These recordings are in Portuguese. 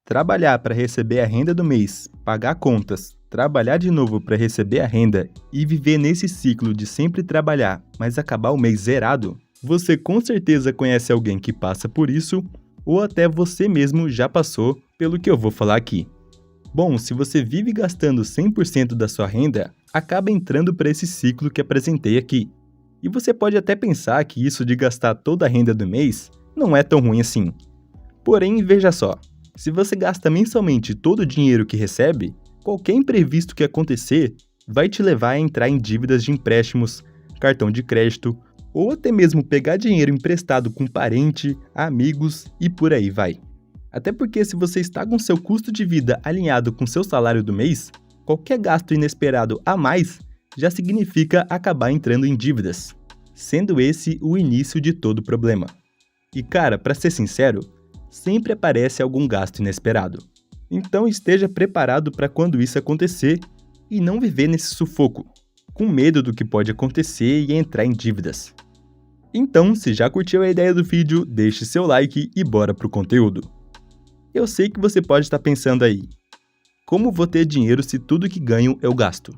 Trabalhar para receber a renda do mês, pagar contas, trabalhar de novo para receber a renda e viver nesse ciclo de sempre trabalhar, mas acabar o mês zerado, você com certeza conhece alguém que passa por isso ou até você mesmo já passou pelo que eu vou falar aqui. Bom, se você vive gastando 100% da sua renda, acaba entrando para esse ciclo que apresentei aqui. E você pode até pensar que isso de gastar toda a renda do mês não é tão ruim assim. Porém, veja só, se você gasta mensalmente todo o dinheiro que recebe, qualquer imprevisto que acontecer vai te levar a entrar em dívidas de empréstimos, cartão de crédito, ou até mesmo pegar dinheiro emprestado com parente, amigos e por aí vai. Até porque se você está com seu custo de vida alinhado com seu salário do mês, qualquer gasto inesperado a mais já significa acabar entrando em dívidas, sendo esse o início de todo o problema. E cara, para ser sincero, sempre aparece algum gasto inesperado. Então esteja preparado para quando isso acontecer e não viver nesse sufoco, com medo do que pode acontecer e entrar em dívidas. Então, se já curtiu a ideia do vídeo, deixe seu like e bora pro conteúdo. Eu sei que você pode estar pensando aí, como vou ter dinheiro se tudo que ganho eu gasto?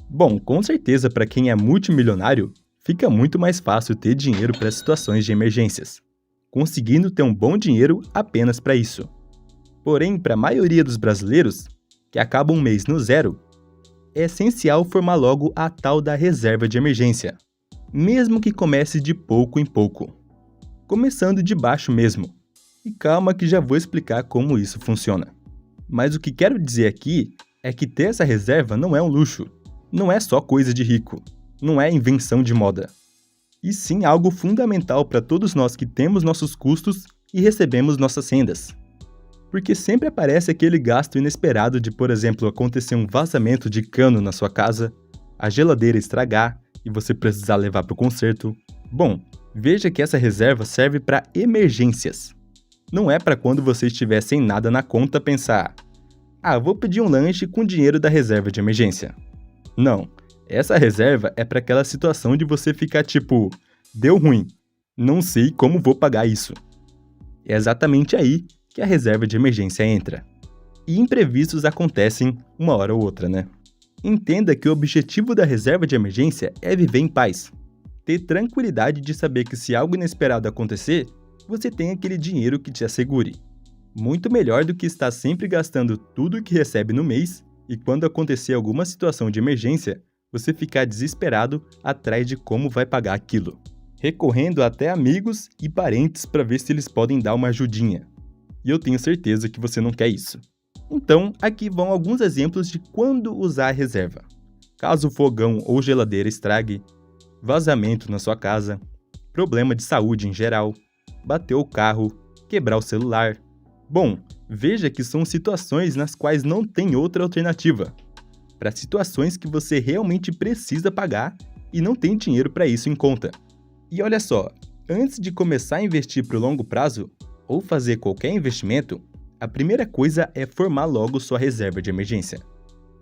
Bom, com certeza para quem é multimilionário, fica muito mais fácil ter dinheiro para situações de emergências, conseguindo ter um bom dinheiro apenas para isso. Porém, para a maioria dos brasileiros, que acabam um mês no zero, é essencial formar logo a tal da reserva de emergência, mesmo que comece de pouco em pouco, começando de baixo mesmo. E calma que já vou explicar como isso funciona. Mas o que quero dizer aqui é que ter essa reserva não é um luxo, não é só coisa de rico, não é invenção de moda. E sim algo fundamental para todos nós que temos nossos custos e recebemos nossas rendas. Porque sempre aparece aquele gasto inesperado de, por exemplo, acontecer um vazamento de cano na sua casa, a geladeira estragar e você precisar levar para o conserto. Bom, veja que essa reserva serve para emergências. Não é para quando você estiver sem nada na conta pensar, vou pedir um lanche com dinheiro da reserva de emergência. Não, essa reserva é para aquela situação de você ficar tipo, deu ruim, não sei como vou pagar isso. É exatamente aí que a reserva de emergência entra. E imprevistos acontecem uma hora ou outra, né? Entenda que o objetivo da reserva de emergência é viver em paz. Ter tranquilidade de saber que se algo inesperado acontecer, você tem aquele dinheiro que te assegure. Muito melhor do que estar sempre gastando tudo o que recebe no mês e quando acontecer alguma situação de emergência, você ficar desesperado atrás de como vai pagar aquilo, recorrendo até amigos e parentes para ver se eles podem dar uma ajudinha. E eu tenho certeza que você não quer isso. Então, aqui vão alguns exemplos de quando usar a reserva. Caso o fogão ou geladeira estrague, vazamento na sua casa, problema de saúde em geral, bater o carro, quebrar o celular. Bom, veja que são situações nas quais não tem outra alternativa. Para situações que você realmente precisa pagar e não tem dinheiro para isso em conta. E olha só, antes de começar a investir para o longo prazo, ou fazer qualquer investimento, a primeira coisa é formar logo sua reserva de emergência.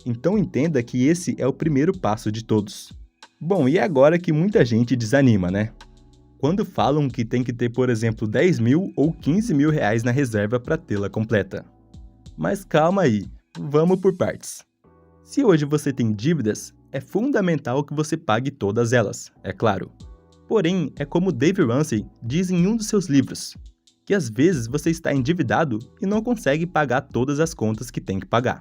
Então entenda que esse é o primeiro passo de todos. Bom, e é agora que muita gente desanima, né? Quando falam que tem que ter, por exemplo, 10 mil ou 15 mil reais na reserva para tê-la completa. Mas calma aí, vamos por partes. Se hoje você tem dívidas, é fundamental que você pague todas elas, é claro. Porém, é como Dave Ramsey diz em um dos seus livros, que às vezes você está endividado e não consegue pagar todas as contas que tem que pagar.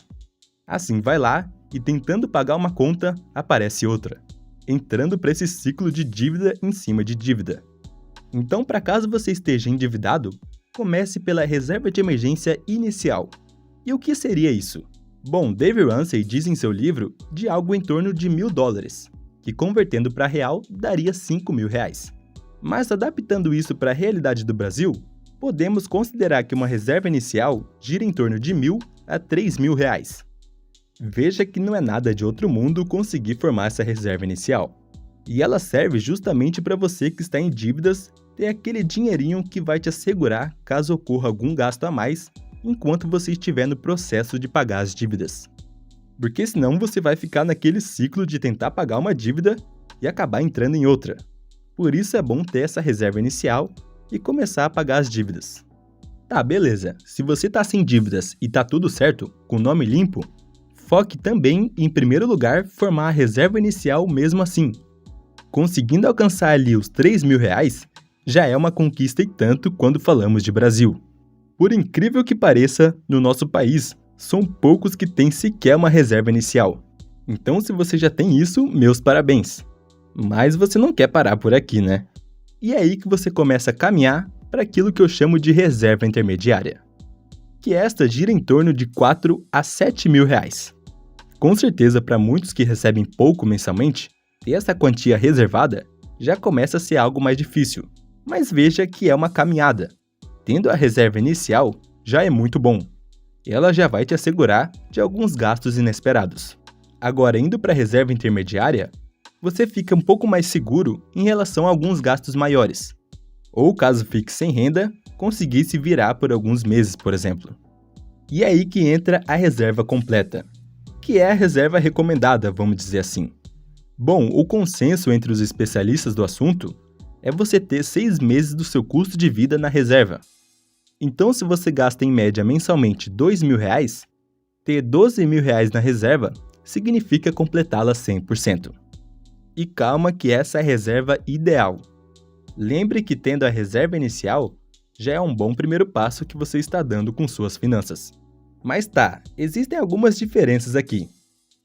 Assim vai lá e tentando pagar uma conta, aparece outra, entrando para esse ciclo de dívida em cima de dívida. Então, para caso você esteja endividado, comece pela reserva de emergência inicial. E o que seria isso? Bom, Dave Ramsey diz em seu livro de algo em torno de $1.000, que convertendo para real daria 5 mil reais. Mas adaptando isso para a realidade do Brasil, podemos considerar que uma reserva inicial gira em torno de 1.000 a 3 mil reais. Veja que não é nada de outro mundo conseguir formar essa reserva inicial. E ela serve justamente para você que está em dívidas ter aquele dinheirinho que vai te assegurar caso ocorra algum gasto a mais enquanto você estiver no processo de pagar as dívidas. Porque senão você vai ficar naquele ciclo de tentar pagar uma dívida e acabar entrando em outra. Por isso é bom ter essa reserva inicial e começar a pagar as dívidas. Tá, beleza. Se você tá sem dívidas e tá tudo certo, com nome limpo, foque também em primeiro lugar formar a reserva inicial mesmo assim. Conseguindo alcançar ali os R$ 3.000, já é uma conquista e tanto quando falamos de Brasil. Por incrível que pareça, no nosso país, são poucos que têm sequer uma reserva inicial. Então, se você já tem isso, meus parabéns. Mas você não quer parar por aqui, né? E é aí que você começa a caminhar para aquilo que eu chamo de reserva intermediária, que esta gira em torno de R$ 4 a R$ 7.000. Com certeza, para muitos que recebem pouco mensalmente, ter essa quantia reservada já começa a ser algo mais difícil, mas veja que é uma caminhada. Tendo a reserva inicial, já é muito bom. Ela já vai te assegurar de alguns gastos inesperados. Agora, indo para a reserva intermediária, você fica um pouco mais seguro em relação a alguns gastos maiores. Ou caso fique sem renda, conseguir se virar por alguns meses, por exemplo. E é aí que entra a reserva completa, que é a reserva recomendada, vamos dizer assim. Bom, o consenso entre os especialistas do assunto é você ter 6 meses do seu custo de vida na reserva. Então, se você gasta em média mensalmente R$ 2.000, ter R$ 12.000 na reserva significa completá-la 100%. E calma que essa é a reserva ideal. Lembre que tendo a reserva inicial, já é um bom primeiro passo que você está dando com suas finanças. Mas tá, existem algumas diferenças aqui.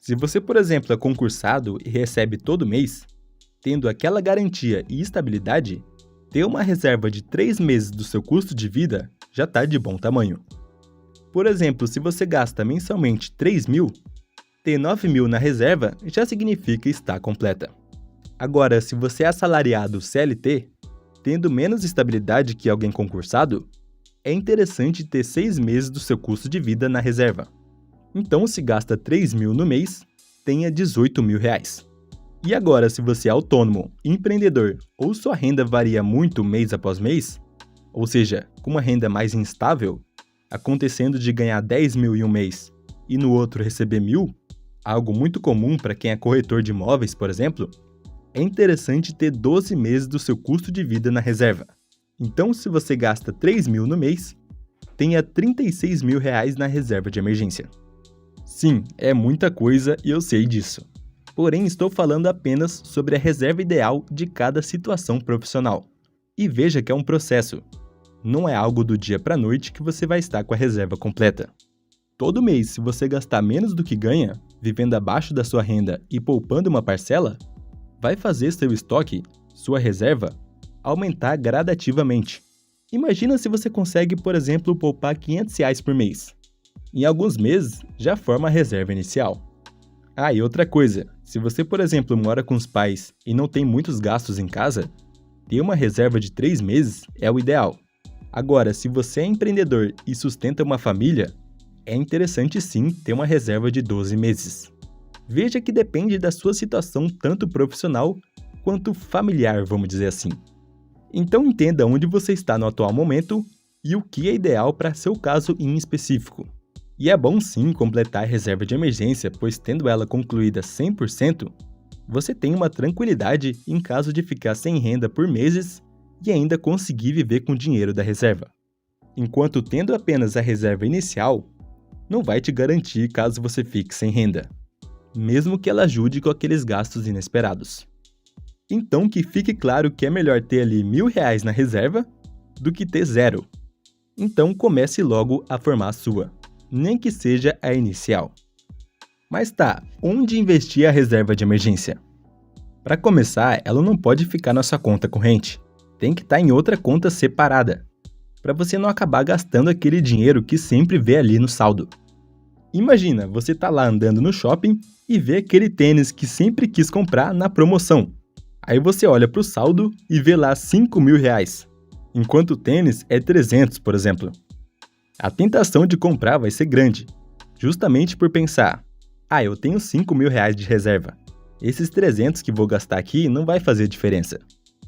Se você, por exemplo, é concursado e recebe todo mês, tendo aquela garantia e estabilidade, ter uma reserva de 3 meses do seu custo de vida já está de bom tamanho. Por exemplo, se você gasta mensalmente 3.000, ter 9.000 na reserva já significa estar completa. Agora, se você é assalariado CLT, tendo menos estabilidade que alguém concursado, é interessante ter 6 meses do seu custo de vida na reserva. Então, se gasta 3.000 no mês, tenha R$ 18.000. E agora, se você é autônomo, empreendedor ou sua renda varia muito mês após mês, ou seja, com uma renda mais instável, acontecendo de ganhar 10.000 em um mês e no outro receber 1.000, algo muito comum para quem é corretor de imóveis, por exemplo, é interessante ter 12 meses do seu custo de vida na reserva. Então, se você gasta 3.000 no mês, tenha R$ 36.000 na reserva de emergência. Sim, é muita coisa e eu sei disso. Porém, estou falando apenas sobre a reserva ideal de cada situação profissional. E veja que é um processo. Não é algo do dia para a noite que você vai estar com a reserva completa. Todo mês, se você gastar menos do que ganha, vivendo abaixo da sua renda e poupando uma parcela, vai fazer seu estoque, sua reserva, aumentar gradativamente. Imagina se você consegue, por exemplo, poupar R$ 500 por mês. Em alguns meses, já forma a reserva inicial. Ah, e outra coisa, se você, por exemplo, mora com os pais e não tem muitos gastos em casa, ter uma reserva de 3 meses é o ideal. Agora, se você é empreendedor e sustenta uma família, é interessante sim ter uma reserva de 12 meses. Veja que depende da sua situação tanto profissional quanto familiar, vamos dizer assim. Então entenda onde você está no atual momento e o que é ideal para seu caso em específico. E é bom sim completar a reserva de emergência, pois tendo ela concluída 100%, você tem uma tranquilidade em caso de ficar sem renda por meses e ainda conseguir viver com o dinheiro da reserva. Enquanto tendo apenas a reserva inicial, não vai te garantir caso você fique sem renda, mesmo que ela ajude com aqueles gastos inesperados. Então que fique claro que é melhor ter ali R$ 1.000 na reserva do que ter zero. Então comece logo a formar a sua, nem que seja a inicial. Mas tá, onde investir a reserva de emergência? Para começar, ela não pode ficar na sua conta corrente, tem que estar em outra conta separada, para você não acabar gastando aquele dinheiro que sempre vê ali no saldo. Imagina, você tá lá andando no shopping e vê aquele tênis que sempre quis comprar na promoção. Aí você olha para o saldo e vê lá R$ 5.000, enquanto o tênis é 300, por exemplo. A tentação de comprar vai ser grande, justamente por pensar, eu tenho R$ 5.000 de reserva, esses 300 que vou gastar aqui não vai fazer diferença.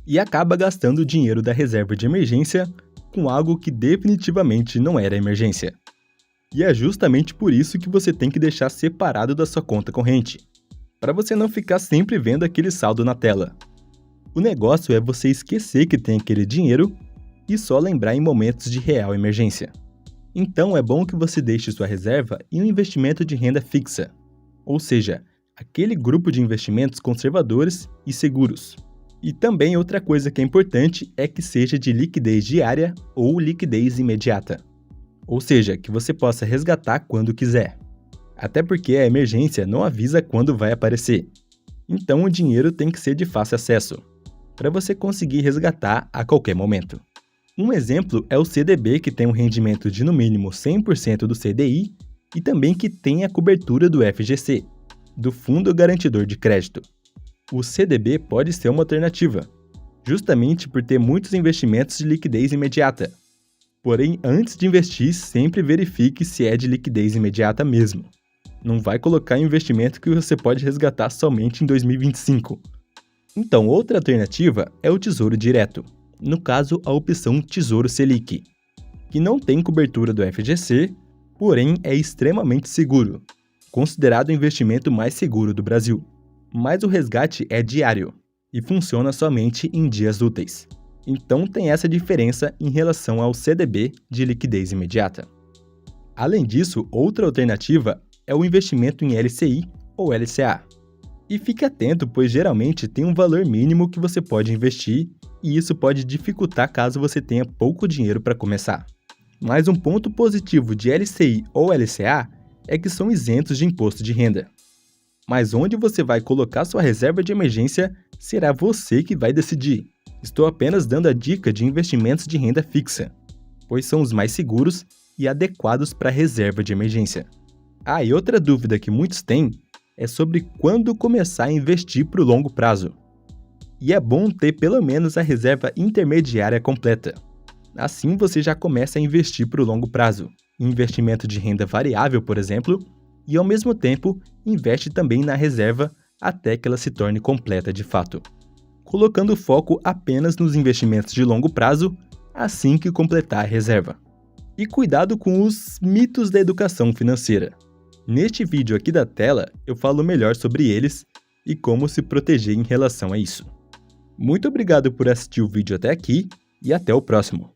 E acaba gastando o dinheiro da reserva de emergência com algo que definitivamente não era emergência. E é justamente por isso que você tem que deixar separado da sua conta corrente, para você não ficar sempre vendo aquele saldo na tela. O negócio é você esquecer que tem aquele dinheiro e só lembrar em momentos de real emergência. Então é bom que você deixe sua reserva em um investimento de renda fixa, ou seja, aquele grupo de investimentos conservadores e seguros. E também outra coisa que é importante é que seja de liquidez diária ou liquidez imediata, ou seja, que você possa resgatar quando quiser. Até porque a emergência não avisa quando vai aparecer. Então o dinheiro tem que ser de fácil acesso, para você conseguir resgatar a qualquer momento. Um exemplo é o CDB, que tem um rendimento de no mínimo 100% do CDI e também que tem a cobertura do FGC, do Fundo Garantidor de Crédito. O CDB pode ser uma alternativa, justamente por ter muitos investimentos de liquidez imediata. Porém, antes de investir, sempre verifique se é de liquidez imediata mesmo. Não vai colocar em investimento que você pode resgatar somente em 2025. Então, outra alternativa é o Tesouro Direto, no caso a opção Tesouro Selic, que não tem cobertura do FGC, porém é extremamente seguro, considerado o investimento mais seguro do Brasil. Mas o resgate é diário e funciona somente em dias úteis. Então tem essa diferença em relação ao CDB de liquidez imediata. Além disso, outra alternativa é o investimento em LCI ou LCA. E fique atento, pois geralmente tem um valor mínimo que você pode investir e isso pode dificultar caso você tenha pouco dinheiro para começar. Mas um ponto positivo de LCI ou LCA é que são isentos de imposto de renda. Mas onde você vai colocar sua reserva de emergência será você que vai decidir. Estou apenas dando a dica de investimentos de renda fixa, pois são os mais seguros e adequados para reserva de emergência. Ah, e outra dúvida que muitos têm é sobre quando começar a investir para o longo prazo. E é bom ter pelo menos a reserva intermediária completa. Assim você já começa a investir para o longo prazo, em investimento de renda variável, por exemplo, e ao mesmo tempo investe também na reserva até que ela se torne completa de fato, colocando foco apenas nos investimentos de longo prazo assim que completar a reserva. E cuidado com os mitos da educação financeira. Neste vídeo aqui da tela, eu falo melhor sobre eles e como se proteger em relação a isso. Muito obrigado por assistir o vídeo até aqui e até o próximo.